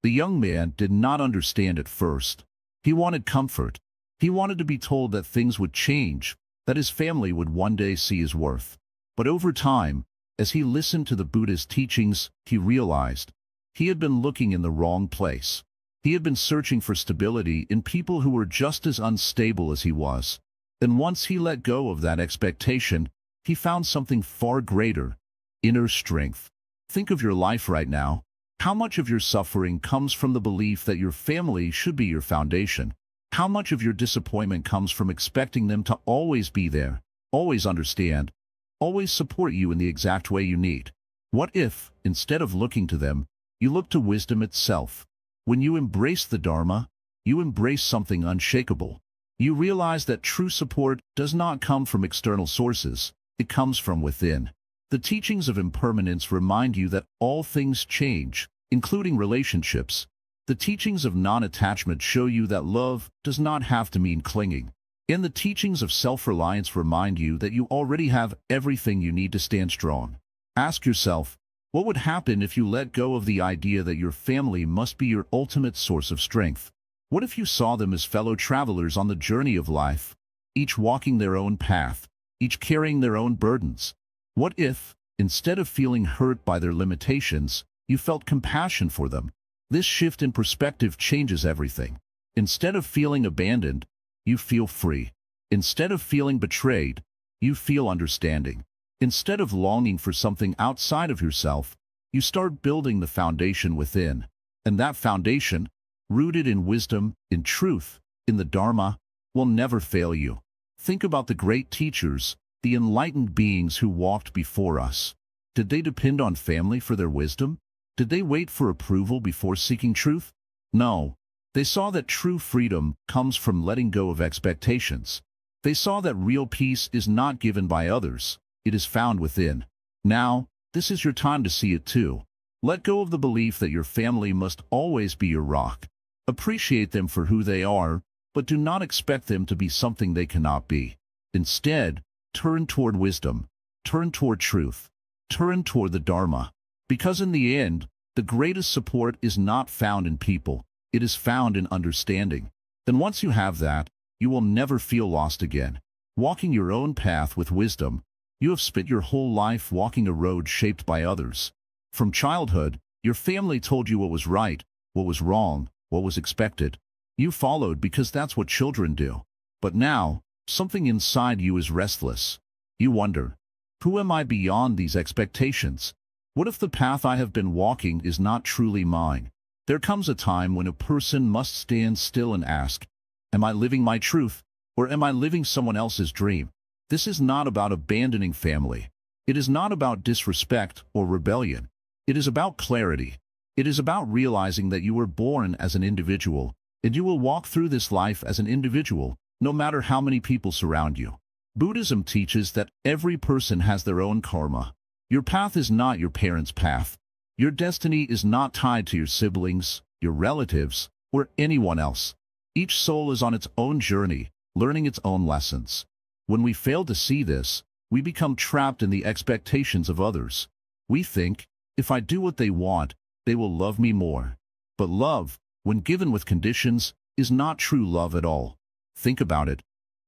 A: The young man did not understand at first. He wanted comfort. He wanted to be told that things would change, that his family would one day see his worth. But over time, as he listened to the Buddha's teachings, he realized he had been looking in the wrong place. He had been searching for stability in people who were just as unstable as he was. And once he let go of that expectation, he found something far greater: inner strength. Think of your life right now. How much of your suffering comes from the belief that your family should be your foundation? How much of your disappointment comes from expecting them to always be there, always understand, always support you in the exact way you need? What if, instead of looking to them, you look to wisdom itself? When you embrace the Dharma, you embrace something unshakable. You realize that true support does not come from external sources, it comes from within. The teachings of impermanence remind you that all things change, including relationships. The teachings of non-attachment show you that love does not have to mean clinging. And the teachings of self-reliance remind you that you already have everything you need to stand strong. Ask yourself, what would happen if you let go of the idea that your family must be your ultimate source of strength? What if you saw them as fellow travelers on the journey of life, each walking their own path, each carrying their own burdens? What if, instead of feeling hurt by their limitations, you felt compassion for them? This shift in perspective changes everything. Instead of feeling abandoned, you feel free. Instead of feeling betrayed, you feel understanding. Instead of longing for something outside of yourself, you start building the foundation within. And that foundation, rooted in wisdom, in truth, in the Dharma, will never fail you. Think about the great teachers, the enlightened beings who walked before us. Did they depend on family for their wisdom? Did they wait for approval before seeking truth? No. They saw that true freedom comes from letting go of expectations. They saw that real peace is not given by others, it is found within. Now, this is your time to see it too. Let go of the belief that your family must always be your rock. Appreciate them for who they are, but do not expect them to be something they cannot be. Instead, turn toward wisdom, turn toward truth, turn toward the Dharma. Because in the end, the greatest support is not found in people, it is found in understanding. And once you have that, you will never feel lost again. Walking your own path with wisdom, you have spent your whole life walking a road shaped by others. From childhood, your family told you what was right, what was wrong, what was expected. You followed because that's what children do. But now, something inside you is restless. You wonder, who am I beyond these expectations? What if the path I have been walking is not truly mine? There comes a time when a person must stand still and ask, am I living my truth, or am I living someone else's dream? This is not about abandoning family. It is not about disrespect or rebellion. It is about clarity. It is about realizing that you were born as an individual, and you will walk through this life as an individual, no matter how many people surround you. Buddhism teaches that every person has their own karma. Your path is not your parents' path. Your destiny is not tied to your siblings, your relatives, or anyone else. Each soul is on its own journey, learning its own lessons. When we fail to see this, we become trapped in the expectations of others. We think, if I do what they want, they will love me more. But love, when given with conditions, is not true love at all. Think about it.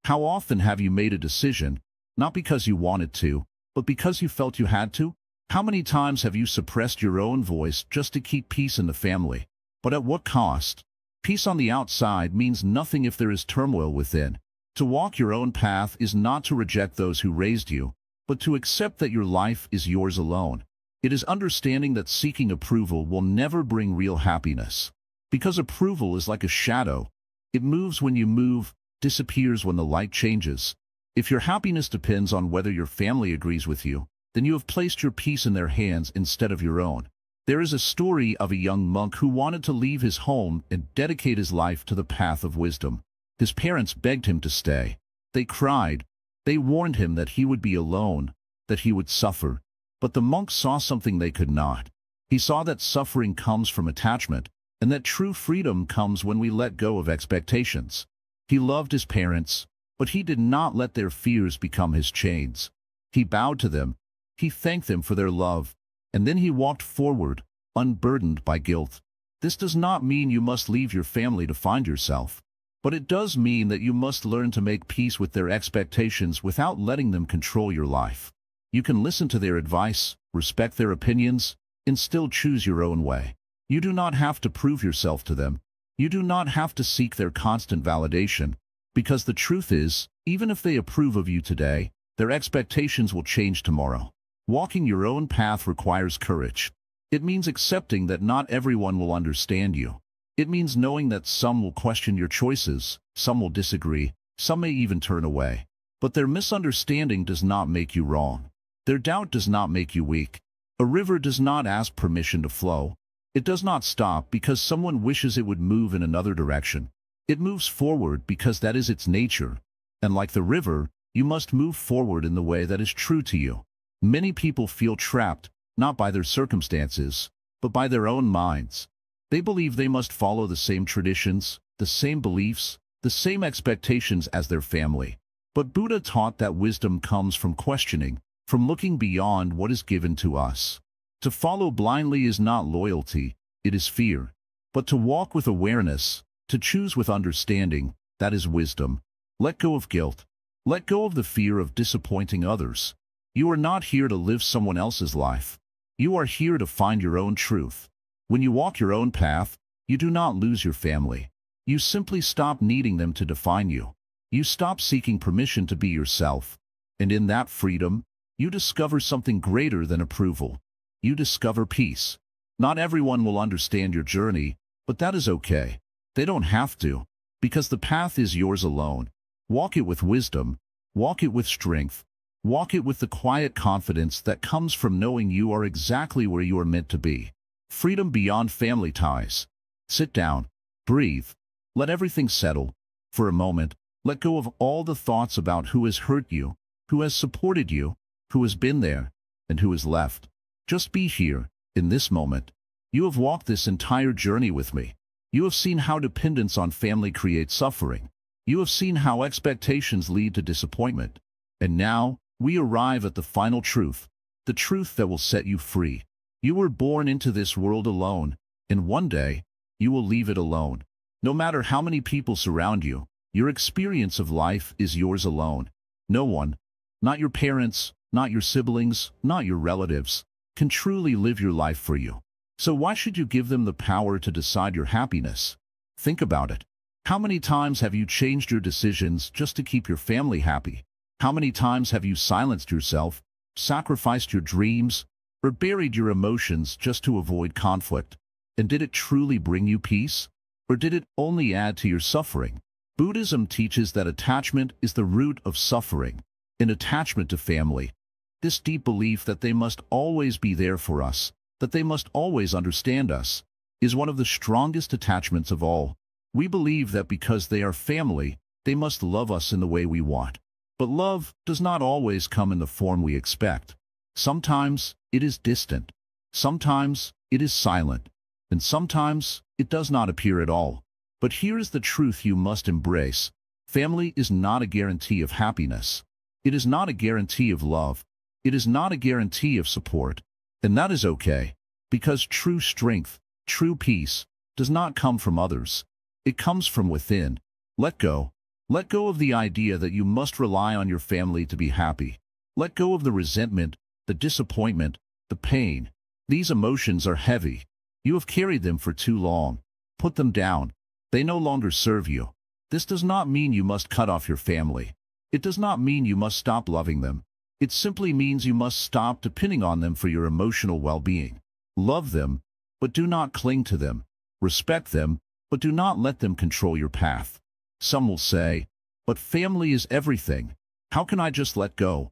A: How often have you made a decision, not because you wanted to, but because you felt you had to? How many times have you suppressed your own voice just to keep peace in the family? But at what cost? Peace on the outside means nothing if there is turmoil within. To walk your own path is not to reject those who raised you, but to accept that your life is yours alone. It is understanding that seeking approval will never bring real happiness. Because approval is like a shadow. It moves when you move, disappears when the light changes. If your happiness depends on whether your family agrees with you, then you have placed your peace in their hands instead of your own. There is a story of a young monk who wanted to leave his home and dedicate his life to the path of wisdom. His parents begged him to stay. They cried. They warned him that he would be alone, that he would suffer. But the monk saw something they could not. He saw that suffering comes from attachment, and that true freedom comes when we let go of expectations. He loved his parents, but he did not let their fears become his chains. He bowed to them, he thanked them for their love, and then he walked forward, unburdened by guilt. This does not mean you must leave your family to find yourself, but it does mean that you must learn to make peace with their expectations without letting them control your life. You can listen to their advice, respect their opinions, and still choose your own way. You do not have to prove yourself to them. You do not have to seek their constant validation, because the truth is, even if they approve of you today, their expectations will change tomorrow. Walking your own path requires courage. It means accepting that not everyone will understand you. It means knowing that some will question your choices, some will disagree, some may even turn away. But their misunderstanding does not make you wrong. Their doubt does not make you weak. A river does not ask permission to flow. It does not stop because someone wishes it would move in another direction. It moves forward because that is its nature. And like the river, you must move forward in the way that is true to you. Many people feel trapped, not by their circumstances, but by their own minds. They believe they must follow the same traditions, the same beliefs, the same expectations as their family. But Buddha taught that wisdom comes from questioning, from looking beyond what is given to us. To follow blindly is not loyalty, it is fear. But to walk with awareness, to choose with understanding, that is wisdom. Let go of guilt. Let go of the fear of disappointing others. You are not here to live someone else's life. You are here to find your own truth. When you walk your own path, you do not lose your family. You simply stop needing them to define you. You stop seeking permission to be yourself. And in that freedom, you discover something greater than approval. You discover peace. Not everyone will understand your journey, but that is okay. They don't have to, because the path is yours alone. Walk it with wisdom. Walk it with strength. Walk it with the quiet confidence that comes from knowing you are exactly where you are meant to be. Freedom beyond family ties. Sit down. Breathe. Let everything settle. For a moment, let go of all the thoughts about who has hurt you, who has supported you, who has been there, and who has left. Just be here, in this moment. You have walked this entire journey with me. You have seen how dependence on family creates suffering. You have seen how expectations lead to disappointment. And now, we arrive at the final truth, the truth that will set you free. You were born into this world alone, and one day, you will leave it alone. No matter how many people surround you, your experience of life is yours alone. No one, not your parents, not your siblings, not your relatives, can truly live your life for you. So why should you give them the power to decide your happiness? Think about it. How many times have you changed your decisions just to keep your family happy? How many times have you silenced yourself, sacrificed your dreams, or buried your emotions just to avoid conflict? And did it truly bring you peace? Or did it only add to your suffering? Buddhism teaches that attachment is the root of suffering. An attachment to family, this deep belief that they must always be there for us, that they must always understand us, is one of the strongest attachments of all. We believe that because they are family, they must love us in the way we want. But love does not always come in the form we expect. Sometimes it is distant. Sometimes it is silent. And sometimes it does not appear at all. But here is the truth you must embrace. Family is not a guarantee of happiness. It is not a guarantee of love. It is not a guarantee of support. And that is okay, because true strength, true peace, does not come from others. It comes from within. Let go. Let go of the idea that you must rely on your family to be happy. Let go of the resentment, the disappointment, the pain. These emotions are heavy. You have carried them for too long. Put them down. They no longer serve you. This does not mean you must cut off your family. It does not mean you must stop loving them. It simply means you must stop depending on them for your emotional well-being. Love them, but do not cling to them. Respect them, but do not let them control your path. Some will say, but family is everything. How can I just let go?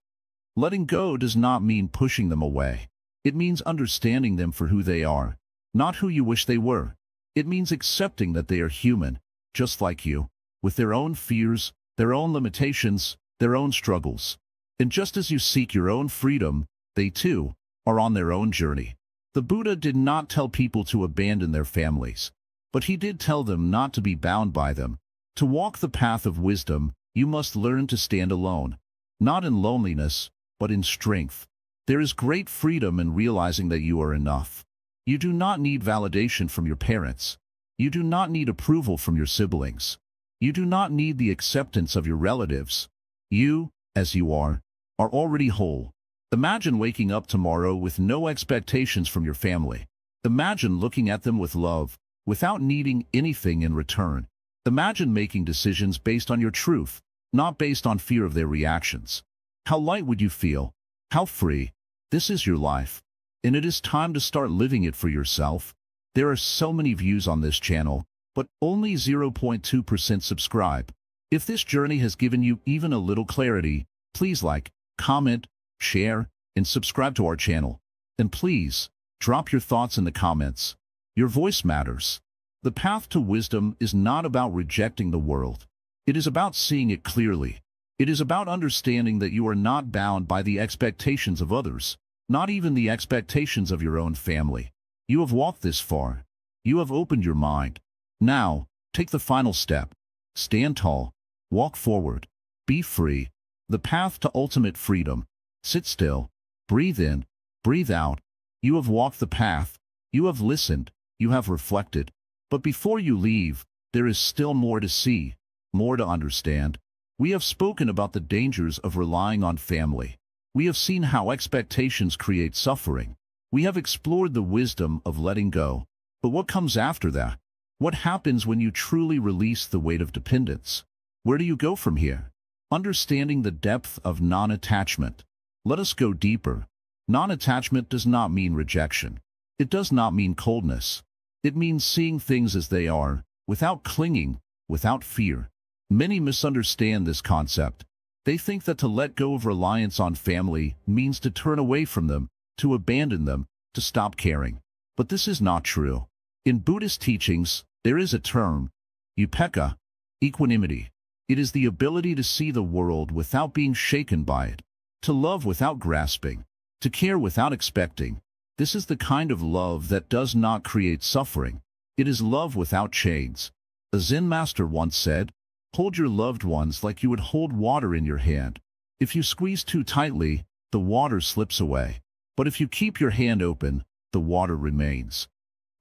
A: Letting go does not mean pushing them away. It means understanding them for who they are, not who you wish they were. It means accepting that they are human, just like you, with their own fears, their own limitations, their own struggles. And just as you seek your own freedom, they too are on their own journey. The Buddha did not tell people to abandon their families, but he did tell them not to be bound by them. To walk the path of wisdom, you must learn to stand alone, not in loneliness, but in strength. There is great freedom in realizing that you are enough. You do not need validation from your parents. You do not need approval from your siblings. You do not need the acceptance of your relatives. You, as you are already whole. Imagine waking up tomorrow with no expectations from your family. Imagine looking at them with love, without needing anything in return. Imagine making decisions based on your truth, not based on fear of their reactions. How light would you feel? How free? This is your life, and it is time to start living it for yourself. There are so many views on this channel, but only 0.2% subscribe. If this journey has given you even a little clarity, please like, comment, share, and subscribe to our channel. And please, drop your thoughts in the comments. Your voice matters. The path to wisdom is not about rejecting the world. It is about seeing it clearly. It is about understanding that you are not bound by the expectations of others, not even the expectations of your own family. You have walked this far. You have opened your mind. Now, take the final step. Stand tall. Walk forward. Be free. The path to ultimate freedom. Sit still. Breathe in. Breathe out. You have walked the path. You have listened. You have reflected. But before you leave, there is still more to see, more to understand. We have spoken about the dangers of relying on family. We have seen how expectations create suffering. We have explored the wisdom of letting go. But what comes after that? What happens when you truly release the weight of dependence? Where do you go from here? Understanding the depth of non-attachment. Let us go deeper. Non-attachment does not mean rejection. It does not mean coldness. It means seeing things as they are, without clinging, without fear. Many misunderstand this concept. They think that to let go of reliance on family means to turn away from them, to abandon them, to stop caring. But this is not true. In Buddhist teachings, there is a term, upekkha, equanimity. It is the ability to see the world without being shaken by it, to love without grasping, to care without expecting. This is the kind of love that does not create suffering. It is love without chains. A Zen master once said, "Hold your loved ones like you would hold water in your hand. If you squeeze too tightly, the water slips away. But if you keep your hand open, the water remains."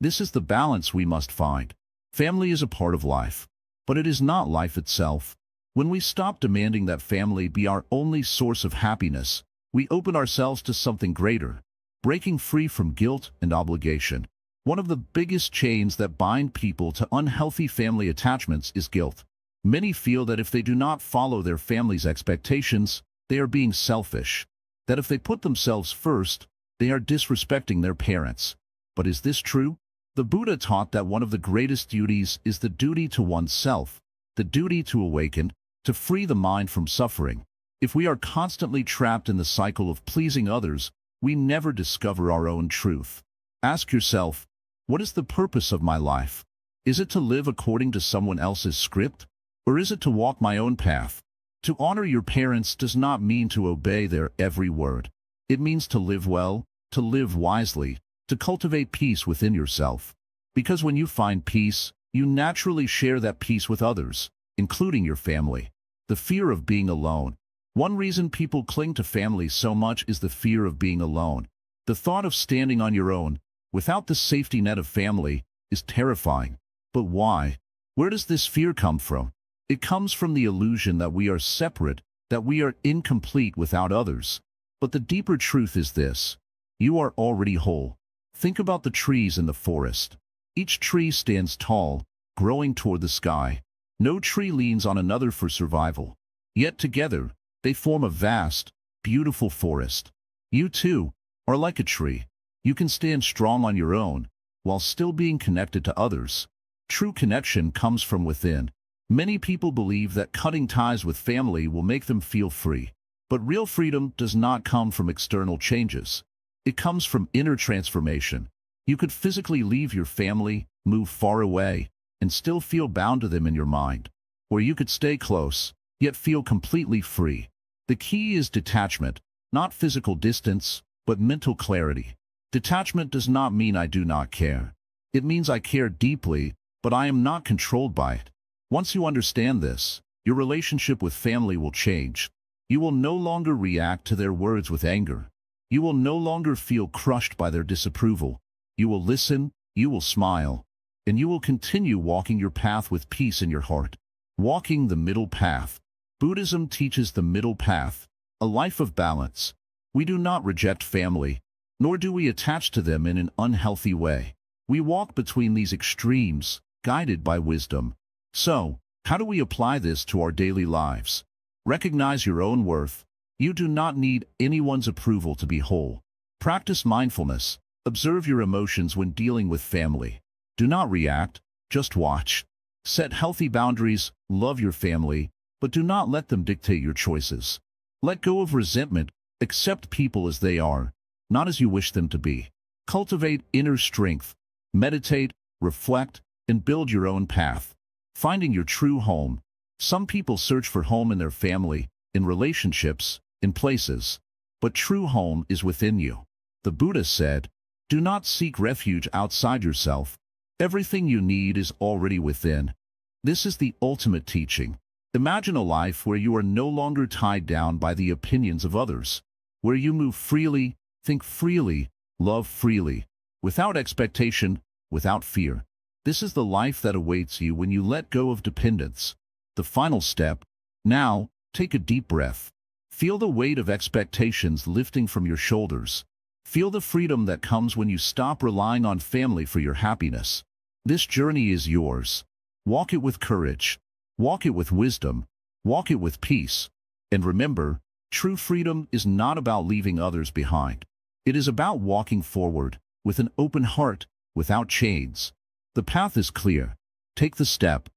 A: This is the balance we must find. Family is a part of life, but it is not life itself. When we stop demanding that family be our only source of happiness, we open ourselves to something greater, breaking free from guilt and obligation. One of the biggest chains that bind people to unhealthy family attachments is guilt. Many feel that if they do not follow their family's expectations, they are being selfish. That if they put themselves first, they are disrespecting their parents. But is this true? The Buddha taught that one of the greatest duties is the duty to oneself, the duty to awaken, to free the mind from suffering. If we are constantly trapped in the cycle of pleasing others, we never discover our own truth. Ask yourself, what is the purpose of my life? Is it to live according to someone else's script? Or is it to walk my own path? To honor your parents does not mean to obey their every word. It means to live well, to live wisely, to cultivate peace within yourself. Because when you find peace, you naturally share that peace with others, including your family. The fear of being alone. One reason people cling to family so much is the fear of being alone. The thought of standing on your own, without the safety net of family, is terrifying. But why? Where does this fear come from? It comes from the illusion that we are separate, that we are incomplete without others. But the deeper truth is this: you are already whole. Think about the trees in the forest. Each tree stands tall, growing toward the sky. No tree leans on another for survival. Yet together, they form a vast, beautiful forest. You too are like a tree. You can stand strong on your own, while still being connected to others. True connection comes from within. Many people believe that cutting ties with family will make them feel free. But real freedom does not come from external changes. It comes from inner transformation. You could physically leave your family, move far away, and still feel bound to them in your mind. Or you could stay close, yet feel completely free. The key is detachment, not physical distance, but mental clarity. Detachment does not mean I do not care. It means I care deeply, but I am not controlled by it. Once you understand this, your relationship with family will change. You will no longer react to their words with anger. You will no longer feel crushed by their disapproval. You will listen, you will smile, and you will continue walking your path with peace in your heart. Walking the middle path. Buddhism teaches the middle path, a life of balance. We do not reject family, nor do we attach to them in an unhealthy way. We walk between these extremes, guided by wisdom. So, how do we apply this to our daily lives? Recognize your own worth. You do not need anyone's approval to be whole. Practice mindfulness. Observe your emotions when dealing with family. Do not react, just watch. Set healthy boundaries, love your family, but do not let them dictate your choices. Let go of resentment, accept people as they are, not as you wish them to be. Cultivate inner strength. Meditate, reflect, and build your own path. Finding your true home. Some people search for home in their family, in relationships, in places. But true home is within you. The Buddha said, do not seek refuge outside yourself. Everything you need is already within. This is the ultimate teaching. Imagine a life where you are no longer tied down by the opinions of others, where you move freely, think freely, love freely, without expectation, without fear. This is the life that awaits you when you let go of dependence. The final step. Now, take a deep breath. Feel the weight of expectations lifting from your shoulders. Feel the freedom that comes when you stop relying on family for your happiness. This journey is yours. Walk it with courage. Walk it with wisdom. Walk it with peace. And remember, true freedom is not about leaving others behind. It is about walking forward, with an open heart, without chains. The path is clear. Take the step.